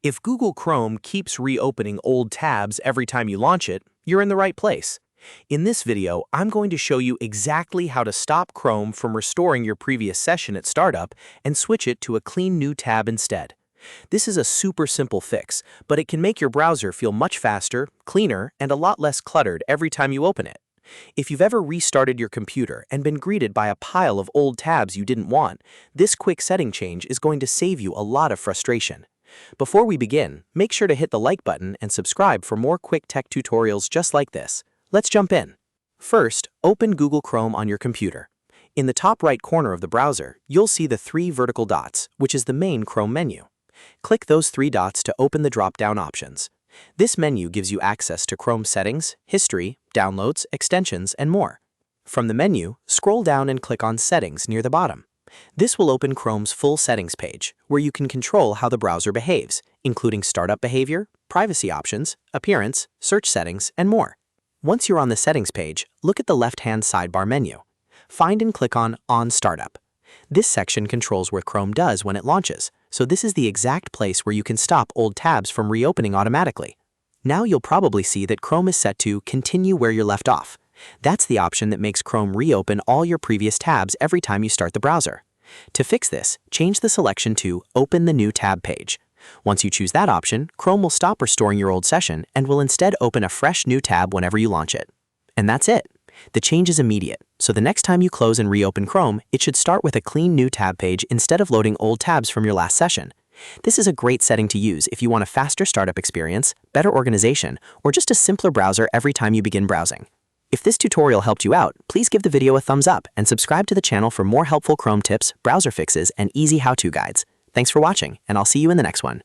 If Google Chrome keeps reopening old tabs every time you launch it, you're in the right place. In this video, I'm going to show you exactly how to stop Chrome from restoring your previous session at startup and switch it to a clean new tab instead. This is a super simple fix, but it can make your browser feel much faster, cleaner, and a lot less cluttered every time you open it. If you've ever restarted your computer and been greeted by a pile of old tabs you didn't want, this quick setting change is going to save you a lot of frustration. Before we begin, make sure to hit the like button and subscribe for more quick tech tutorials just like this. Let's jump in. First, open Google Chrome on your computer. In the top right corner of the browser, you'll see the three vertical dots, which is the main Chrome menu. Click those three dots to open the drop-down options. This menu gives you access to Chrome settings, history, downloads, extensions, and more. From the menu, scroll down and click on Settings near the bottom. This will open Chrome's full settings page, where you can control how the browser behaves, including startup behavior, privacy options, appearance, search settings, and more. Once you're on the settings page, look at the left-hand sidebar menu. Find and click on Startup. This section controls what Chrome does when it launches, so this is the exact place where you can stop old tabs from reopening automatically. Now you'll probably see that Chrome is set to Continue where you're left off. That's the option that makes Chrome reopen all your previous tabs every time you start the browser. To fix this, change the selection to Open the New Tab page. Once you choose that option, Chrome will stop restoring your old session and will instead open a fresh new tab whenever you launch it. And that's it. The change is immediate, so the next time you close and reopen Chrome, it should start with a clean new tab page instead of loading old tabs from your last session. This is a great setting to use if you want a faster startup experience, better organization, or just a simpler browser every time you begin browsing. If this tutorial helped you out, please give the video a thumbs up and subscribe to the channel for more helpful Chrome tips, browser fixes, and easy how-to guides. Thanks for watching, and I'll see you in the next one.